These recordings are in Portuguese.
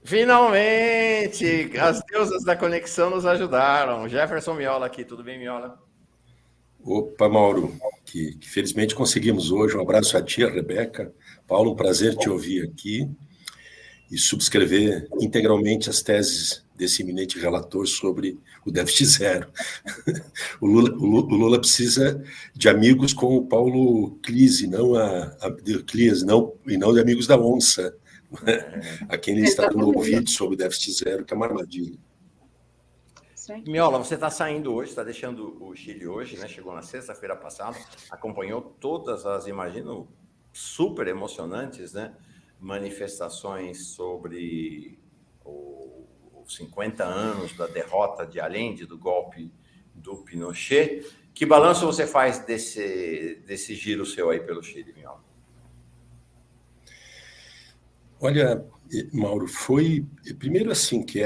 Finalmente! As deusas da conexão nos ajudaram. Jefferson Miola aqui, tudo bem, Miola? Opa, Mauro, que felizmente conseguimos hoje. Um abraço a ti, a Rebeca. Paulo, um prazer te ouvir aqui e subscrever integralmente as teses desse eminente relator sobre o déficit zero. O Lula precisa de amigos como o Paulo Klise, e não de amigos da onça, né? A quem ele está dando ouvido sobre o déficit zero, que é uma armadilha. Miola, você está saindo hoje, está deixando o Chile hoje, né? Chegou na sexta-feira passada, acompanhou todas as, imagino, super emocionantes, né? Manifestações sobre os 50 anos da derrota de Allende, do golpe do Pinochet. Que balanço você faz desse giro seu aí pelo Chile, Miola? Olha, Mauro, foi primeiro assim que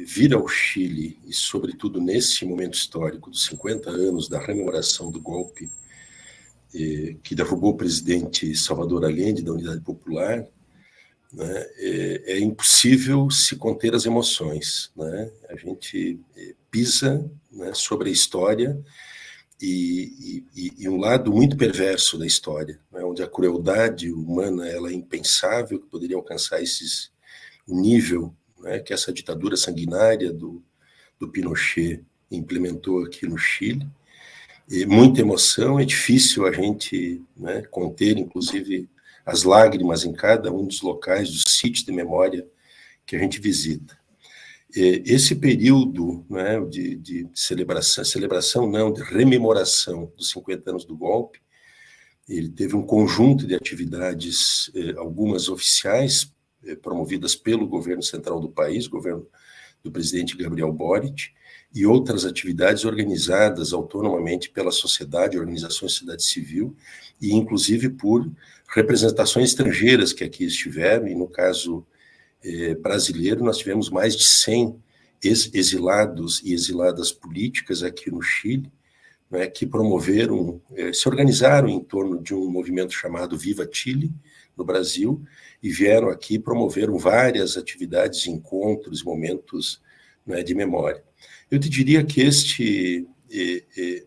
vir ao Chile, e sobretudo nesse momento histórico dos 50 anos da rememoração do golpe que derrubou o presidente Salvador Allende da Unidade Popular, né, é impossível se conter as emoções, né? A gente pisa, né, sobre a história e um lado muito perverso da história, né, onde a crueldade humana ela é impensável, que poderia alcançar o nível, né, que essa ditadura sanguinária do Pinochet implementou aqui no Chile. E muita emoção, é difícil a gente, né, conter, inclusive, as lágrimas em cada um dos locais, dos sítios de memória que a gente visita. Esse período, né, de celebração não, de rememoração dos 50 anos do golpe, ele teve um conjunto de atividades, algumas oficiais, promovidas pelo governo central do país, governo do presidente Gabriel Boric, e outras atividades organizadas autonomamente pela sociedade, organizações de sociedade civil, e inclusive por representações estrangeiras que aqui estiveram, e no caso brasileiro, nós tivemos mais de 100 exilados e exiladas políticas aqui no Chile, né, que promoveram, se organizaram em torno de um movimento chamado Viva Chile, no Brasil, e vieram aqui, promoveram várias atividades, encontros, momentos, né, de memória. Eu te diria que este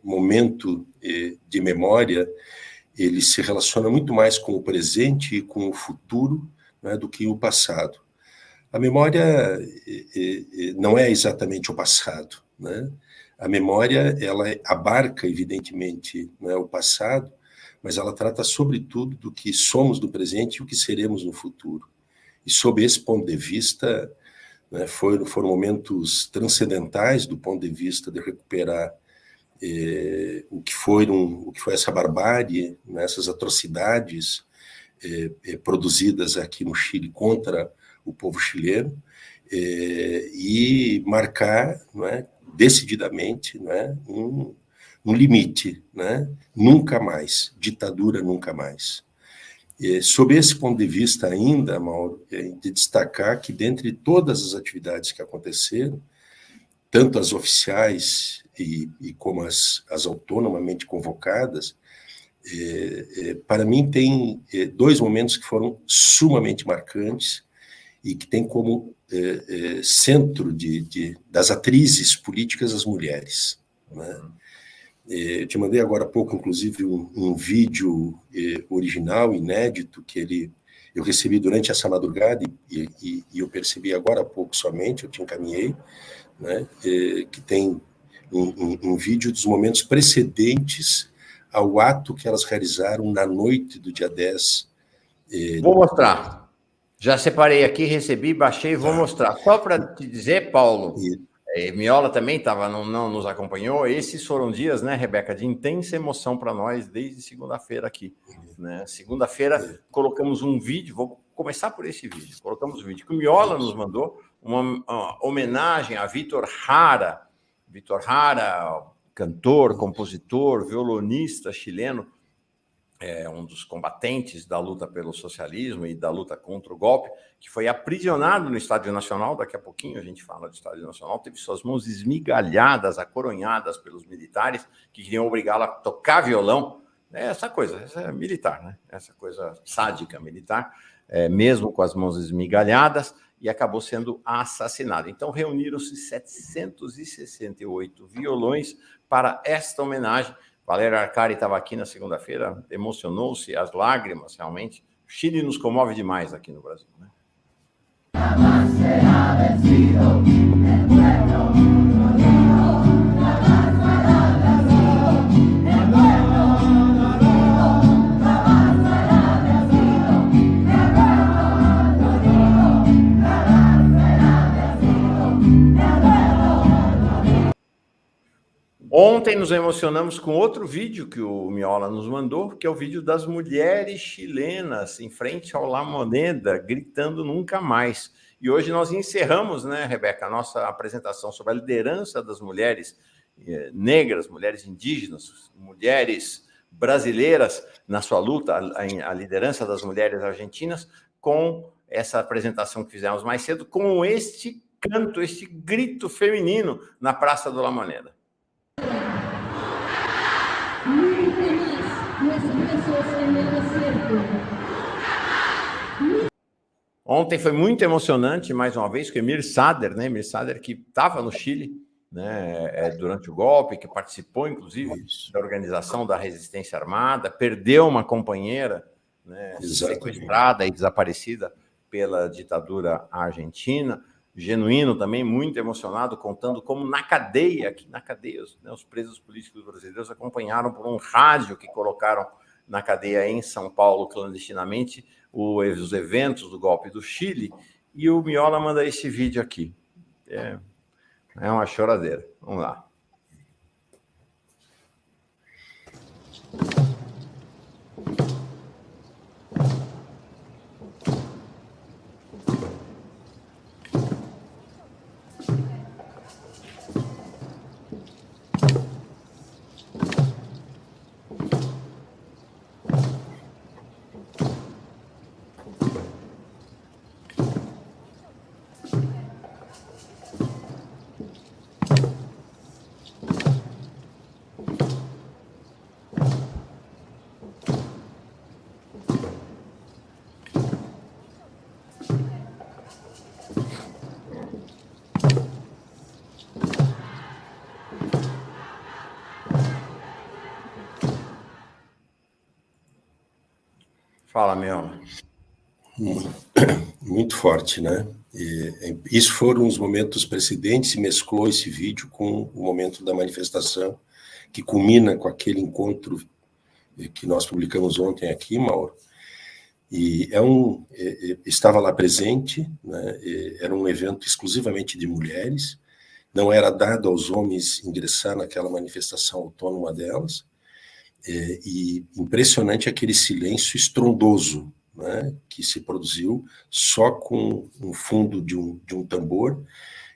momento de memória, ele se relaciona muito mais com o presente e com o futuro, né, do que o passado. A memória não é exatamente o passado, né? A memória, ela abarca, evidentemente, né, o passado, mas ela trata, sobretudo, do que somos no presente e o que seremos no futuro. E, sob esse ponto de vista, né, foram momentos transcendentais do ponto de vista de recuperar o que foi essa barbárie, né, essas atrocidades produzidas aqui no Chile contra o povo chileno, e marcar, não é, decididamente, não é, um limite, né? Nunca mais, ditadura nunca mais. Sob esse ponto de vista ainda, Mauro, de destacar que dentre todas as atividades que aconteceram, tanto as oficiais e como as autonomamente convocadas, para mim tem dois momentos que foram sumamente marcantes e que tem como centro das atrizes políticas as mulheres, né? Eu te mandei agora há pouco, inclusive, um vídeo original, inédito, que eu recebi durante essa madrugada e eu percebi agora há pouco somente, eu te encaminhei, né, que tem um vídeo dos momentos precedentes ao ato que elas realizaram na noite do dia 10. Vou mostrar. Já separei aqui, recebi, baixei e vou mostrar. Só para te dizer, Paulo, Miola também não nos acompanhou. Esses foram dias, né, Rebeca, de intensa emoção para nós desde segunda-feira aqui. Né? Segunda-feira colocamos um vídeo, vou começar por esse vídeo. Colocamos um vídeo que o Miola nos mandou, uma homenagem a Vítor Jara. Vítor Jara, cantor, compositor, violonista chileno, um dos combatentes da luta pelo socialismo e da luta contra o golpe, que foi aprisionado no Estádio Nacional. Daqui a pouquinho a gente fala do Estádio Nacional. Teve suas mãos esmigalhadas, acoronhadas pelos militares que queriam obrigá-lo a tocar violão. Essa coisa, essa é militar, né? Essa coisa sádica militar. mesmo com as mãos esmigalhadas, e acabou sendo assassinado. Então, reuniram-se 768 violões para esta homenagem. Valério Arcari estava aqui na segunda-feira, emocionou-se, as lágrimas, realmente. O Chile nos comove demais aqui no Brasil, né? Ontem nos emocionamos com outro vídeo que o Miola nos mandou, que é o vídeo das mulheres chilenas em frente ao La Moneda, gritando nunca mais. E hoje nós encerramos, né, Rebeca, a nossa apresentação sobre a liderança das mulheres negras, mulheres indígenas, mulheres brasileiras na sua luta, a liderança das mulheres argentinas, com essa apresentação que fizemos mais cedo, com este canto, este grito feminino na Praça do La Moneda. Muy feliz, nuestros besos en el desierto. Ontem foi muito emocionante, mais uma vez, com Emir Sader, né? Emir Sader, que estava no Chile, né, durante o golpe, que participou, inclusive, da organização da resistência armada, perdeu uma companheira, né, sequestrada e desaparecida pela ditadura argentina. Genuíno também, muito emocionado, contando como na cadeia, aqui na cadeia, né, os presos políticos brasileiros acompanharam por um rádio que colocaram na cadeia em São Paulo, clandestinamente, os eventos do golpe do Chile, e o Miola manda esse vídeo aqui. É uma choradeira. Vamos lá. Fala, Miola. Muito forte, né? Isso foram os momentos precedentes, e mesclou esse vídeo com o momento da manifestação, que culmina com aquele encontro que nós publicamos ontem aqui, Mauro. E estava lá presente, né? Era um evento exclusivamente de mulheres, não era dado aos homens ingressar naquela manifestação autônoma delas, e impressionante aquele silêncio estrondoso, né, que se produziu só com um fundo de um tambor,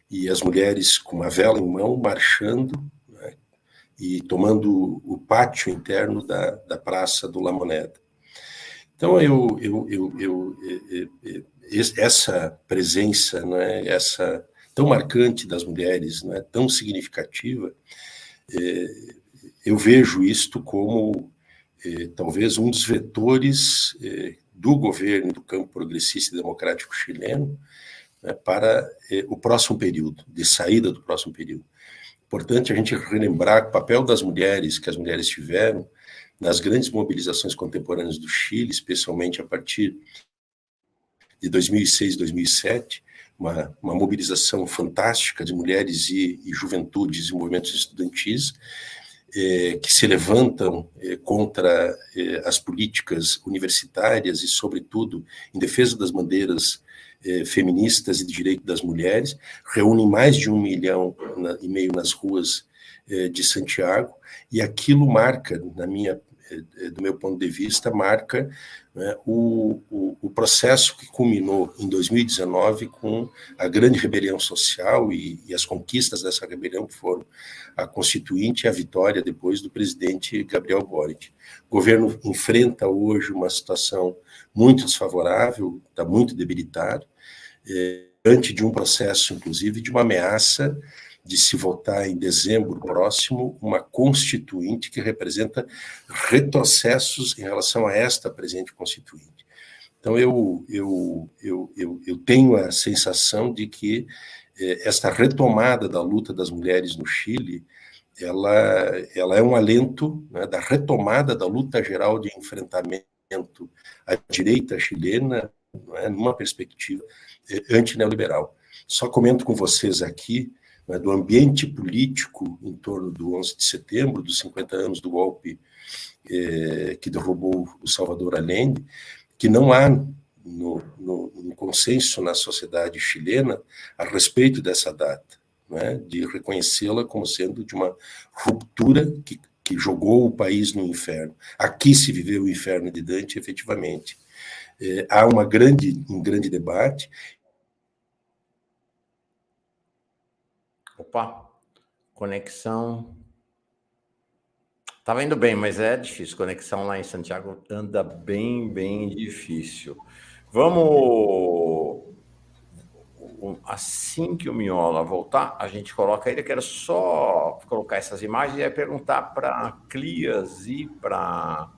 e as mulheres com uma vela em mão marchando, né, e tomando o pátio interno da Praça do La Moneda. Então essa presença, né, essa tão marcante das mulheres, né, tão significativa, eu vejo isto como talvez um dos vetores do governo do campo progressista e democrático chileno, né, para o próximo período, de saída do próximo período. Importante a gente relembrar o papel das mulheres, que as mulheres tiveram nas grandes mobilizações contemporâneas do Chile, especialmente a partir de 2006, 2007, uma mobilização fantástica de mulheres e juventudes e movimentos estudantis, que se levantam contra as políticas universitárias e, sobretudo, em defesa das bandeiras feministas e de direito das mulheres, reúnem mais de 1,5 milhão nas ruas de Santiago, e aquilo marca, do meu ponto de vista, marca, né, o processo que culminou em 2019 com a grande rebelião social e as conquistas dessa rebelião, que foram a Constituinte e a vitória depois do presidente Gabriel Boric. O governo enfrenta hoje uma situação muito desfavorável, está muito debilitado, diante de um processo, inclusive, de uma ameaça de se votar em dezembro próximo uma constituinte que representa retrocessos em relação a esta presente constituinte. Então, eu tenho a sensação de que esta retomada da luta das mulheres no Chile, ela é um alento, né, da retomada da luta geral de enfrentamento à direita chilena, né, numa perspectiva antineoliberal. Só comento com vocês aqui, né, do ambiente político em torno do 11 de setembro, dos 50 anos do golpe que derrubou o Salvador Allende, que não há no consenso na sociedade chilena a respeito dessa data, né, de reconhecê-la como sendo de uma ruptura que jogou o país no inferno. Aqui se viveu o inferno de Dante, efetivamente. Há um grande debate. Opa, conexão. Estava indo bem, mas é difícil. Conexão lá em Santiago anda bem difícil. Vamos... Assim que o Miola voltar, a gente coloca ele. Eu quero só colocar essas imagens e aí perguntar para Clias e para...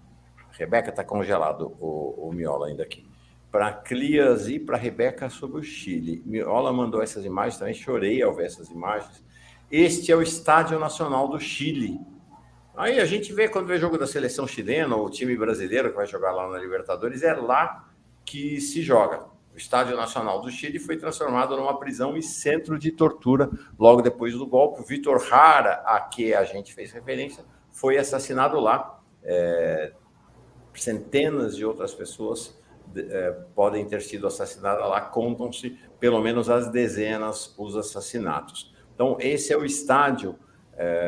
Rebeca, está congelado o Miola ainda aqui. Para Clias e para Rebeca sobre o Chile. Miola mandou essas imagens, também chorei ao ver essas imagens. Este é o Estádio Nacional do Chile. Aí a gente vê, quando vê jogo da seleção chilena, ou o time brasileiro que vai jogar lá na Libertadores, é lá que se joga. O Estádio Nacional do Chile foi transformado numa prisão e centro de tortura logo depois do golpe. O Vitor Jara, a que a gente fez referência, foi assassinado lá. Centenas de outras pessoas podem ter sido assassinadas lá, contam-se pelo menos as dezenas os assassinatos. Então, esse é o estádio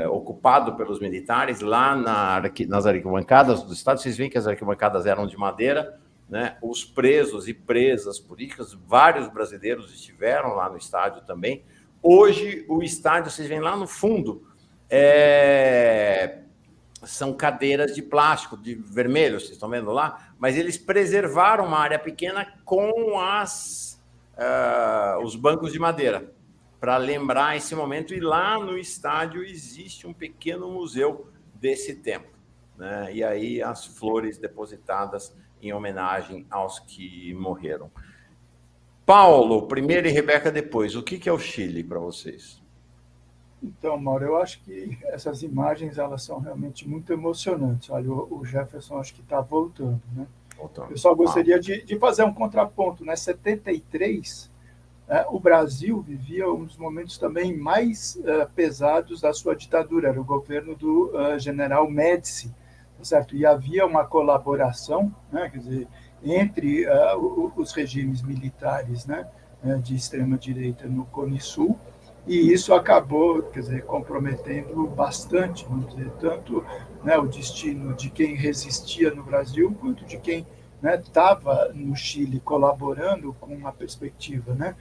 ocupado pelos militares lá nas arquibancadas do estádio. Vocês veem que as arquibancadas eram de madeira, né? Os presos e presas políticas, vários brasileiros estiveram lá no estádio também. Hoje, o estádio, vocês veem lá no fundo, são cadeiras de plástico, de vermelho, vocês estão vendo lá, mas eles preservaram uma área pequena com os bancos de madeira, para lembrar esse momento. E lá no estádio existe um pequeno museu desse tempo, né? E aí as flores depositadas em homenagem aos que morreram. Paulo, primeiro, e Rebeca depois. O que é o Chile para vocês? Então, Mauro, eu acho que essas imagens elas são realmente muito emocionantes. Olha, o Jefferson acho que está voltando, né? Eu só gostaria de fazer um contraponto, né? 73, o Brasil vivia um dos momentos também mais pesados da sua ditadura, era o governo do general Médici, certo? E havia uma colaboração, né, quer dizer, entre os regimes militares, né, de extrema-direita no Cone Sul, e isso acabou, quer dizer, comprometendo bastante, vamos dizer, tanto, né, o destino de quem resistia no Brasil, quanto de quem estava, no Chile colaborando com uma perspectiva, né,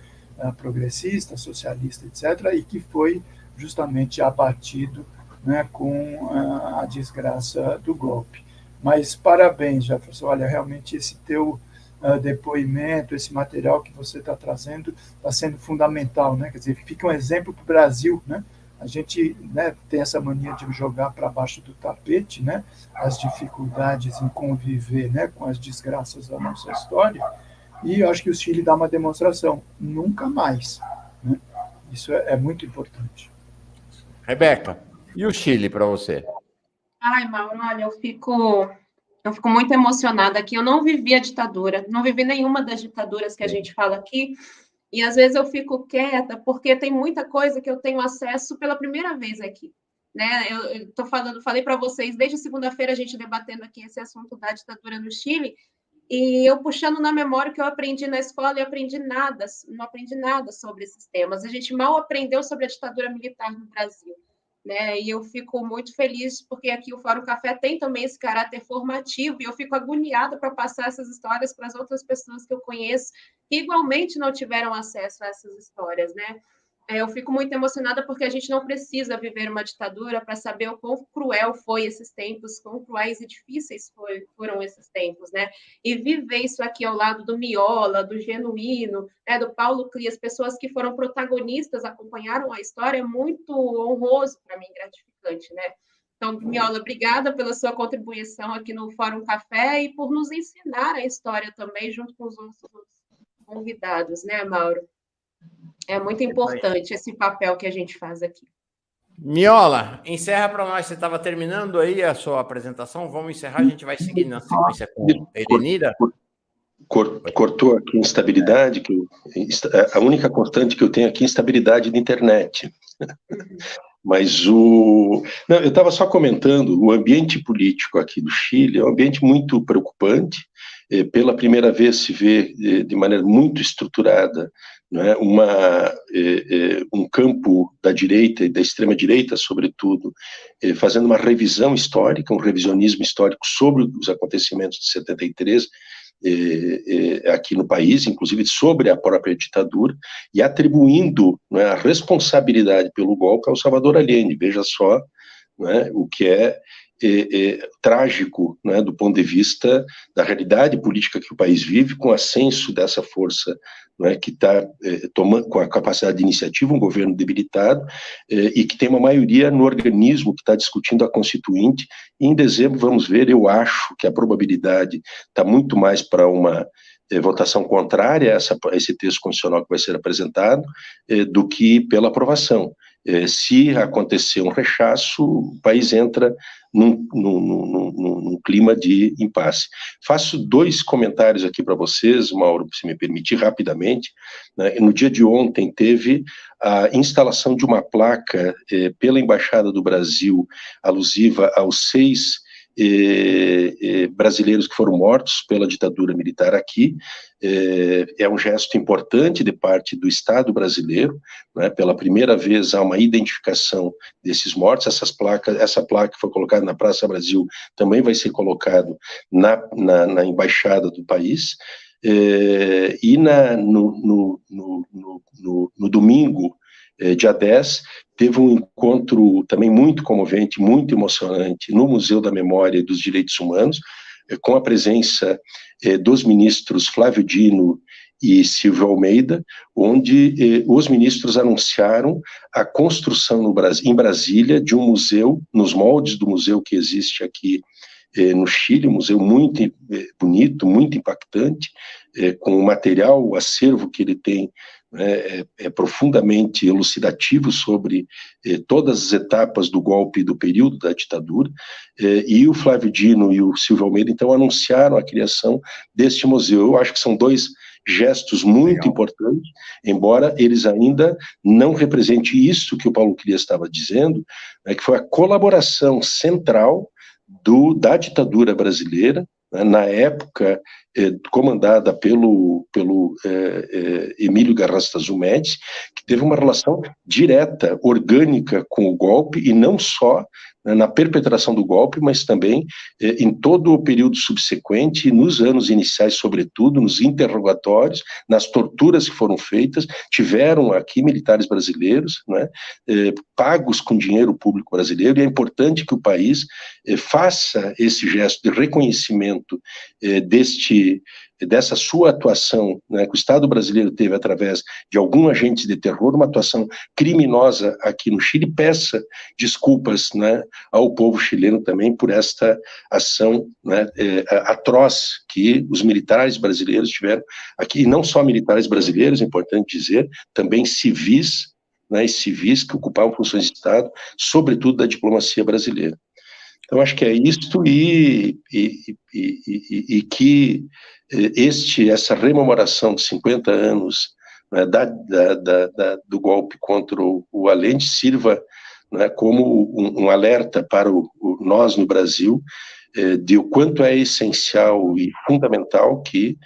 progressista, socialista, etc., e que foi justamente abatido, né, com a desgraça do golpe. Mas parabéns, Jefferson, olha, realmente esse teu depoimento, esse material que você está trazendo está sendo fundamental, né? Quer dizer, fica um exemplo para o Brasil, né? A gente, né, tem essa mania de jogar para baixo do tapete, né, as dificuldades em conviver, né, com as desgraças da nossa história, e eu acho que o Chile dá uma demonstração, nunca mais, né? Isso é muito importante. Rebeca, e o Chile para você? Ai, Mauro, olha, eu fico muito emocionada aqui. Eu não vivi a ditadura, não vivi nenhuma das ditaduras que a gente fala aqui, e às vezes eu fico quieta, porque tem muita coisa que eu tenho acesso pela primeira vez aqui, né? Eu tô falei para vocês, desde segunda-feira a gente debatendo aqui esse assunto da ditadura no Chile, e eu puxando na memória o que eu aprendi na escola e não aprendi nada sobre esses temas. A gente mal aprendeu sobre a ditadura militar no Brasil, né? E eu fico muito feliz porque aqui o Fórum Café tem também esse caráter formativo e eu fico agoniada para passar essas histórias para as outras pessoas que eu conheço que igualmente não tiveram acesso a essas histórias, né? Eu fico muito emocionada porque a gente não precisa viver uma ditadura para saber o quão cruel foi esses tempos, quão cruéis e difíceis foram esses tempos, né? E viver isso aqui ao lado do Miola, do Genuíno, né, do Paulo Clias, pessoas que foram protagonistas, acompanharam a história, é muito honroso para mim, gratificante, né? Então, Miola, obrigada pela sua contribuição aqui no Fórum Café e por nos ensinar a história também, junto com os nossos convidados, né, Mauro? É muito importante esse papel que a gente faz aqui. Miola, encerra para nós. Você estava terminando aí a sua apresentação. Vamos encerrar, a gente vai seguir na sequência com a Helenira. Cortou aqui a instabilidade, a única constante que eu tenho aqui é a instabilidade da internet. Mas não, eu estava só comentando, o ambiente político aqui do Chile é um ambiente muito preocupante. Pela primeira vez se vê de maneira muito estruturada, né, um campo da direita e da extrema-direita, sobretudo, fazendo uma revisão histórica, um revisionismo histórico sobre os acontecimentos de 73, aqui no país, inclusive sobre a própria ditadura, e atribuindo, né, a responsabilidade pelo golpe ao Salvador Allende. Veja só, né, o que é trágico, né, do ponto de vista da realidade política que o país vive, com o ascenso dessa força, né, que está tomando com a capacidade de iniciativa, um governo debilitado, e que tem uma maioria no organismo que está discutindo a Constituinte. E em dezembro, vamos ver, eu acho que a probabilidade está muito mais para uma votação contrária a esse texto constitucional que vai ser apresentado, do que pela aprovação. Se acontecer um rechaço, o país entra num clima de impasse. Faço 2 comentários aqui para vocês, Mauro, se me permitir, rapidamente. Né? No dia de ontem teve a instalação de uma placa pela Embaixada do Brasil, alusiva aos 6 brasileiros que foram mortos pela ditadura militar aqui. É um gesto importante de parte do Estado brasileiro, né? Pela primeira vez há uma identificação desses mortos. Essa placa que foi colocada na Praça Brasil também vai ser colocado na embaixada do país. E no domingo, dia 10, teve um encontro também muito comovente, muito emocionante, no Museu da Memória e dos Direitos Humanos, com a presença dos ministros Flávio Dino e Silvio Almeida, onde os ministros anunciaram a construção em Brasília de um museu, nos moldes do museu que existe aqui no Chile, um museu muito bonito, muito impactante, com o material, o acervo que ele tem, é profundamente elucidativo sobre todas as etapas do golpe do período da ditadura, e o Flávio Dino e o Silvio Almeida, então, anunciaram a criação deste museu. Eu acho que são 2 gestos muito importantes, embora eles ainda não representem isso que o Paulo Crias estava dizendo, né, que foi a colaboração central da ditadura brasileira, né, na época comandada pelo Emílio Garrastazu Médici, que teve uma relação direta, orgânica com o golpe, e não só na perpetração do golpe, mas também em todo o período subsequente, nos anos iniciais, sobretudo, nos interrogatórios, nas torturas que foram feitas. Tiveram aqui militares brasileiros, né, pagos com dinheiro público brasileiro, e é importante que o país faça esse gesto de reconhecimento dessa sua atuação, né, que o Estado brasileiro teve através de algum agente de terror, uma atuação criminosa aqui no Chile. Peça desculpas, né, ao povo chileno também por esta ação, né, atroz que os militares brasileiros tiveram aqui, e não só militares brasileiros, é importante dizer, também civis, né, e civis que ocupavam funções de Estado, sobretudo da diplomacia brasileira. Então, acho que é isto, e que essa rememoração de 50 anos, né, do golpe contra o Allende sirva, né, como um alerta para nós no Brasil, de o quanto é essencial e fundamental que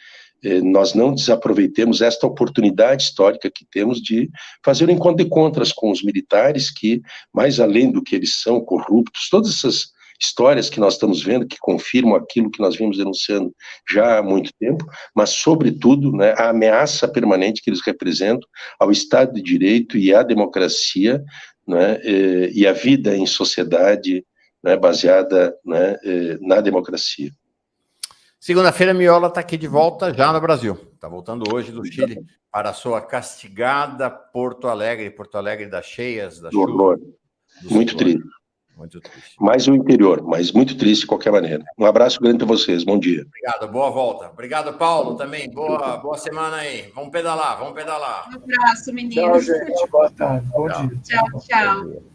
nós não desaproveitemos esta oportunidade histórica que temos de fazer um encontro de contras com os militares, que, mais além do que eles são corruptos, todas essas histórias que nós estamos vendo, que confirmam aquilo que nós vimos denunciando já há muito tempo, mas, sobretudo, né, a ameaça permanente que eles representam ao Estado de Direito e à democracia, né, e a vida em sociedade, né, baseada, né, na democracia. Segunda-feira, Miola está aqui de volta, já no Brasil. Está voltando hoje do Chile para a sua castigada Porto Alegre das cheias, da chuva. Muito triste. Muito triste. Mais o interior, mas muito triste de qualquer maneira. Um abraço grande para vocês, bom dia. Obrigado, boa volta. Obrigado, Paulo, também. Boa semana aí. Vamos pedalar, vamos pedalar. Um abraço, meninos. Tchau, gente. Boa tarde. Bom dia. Tchau, tchau.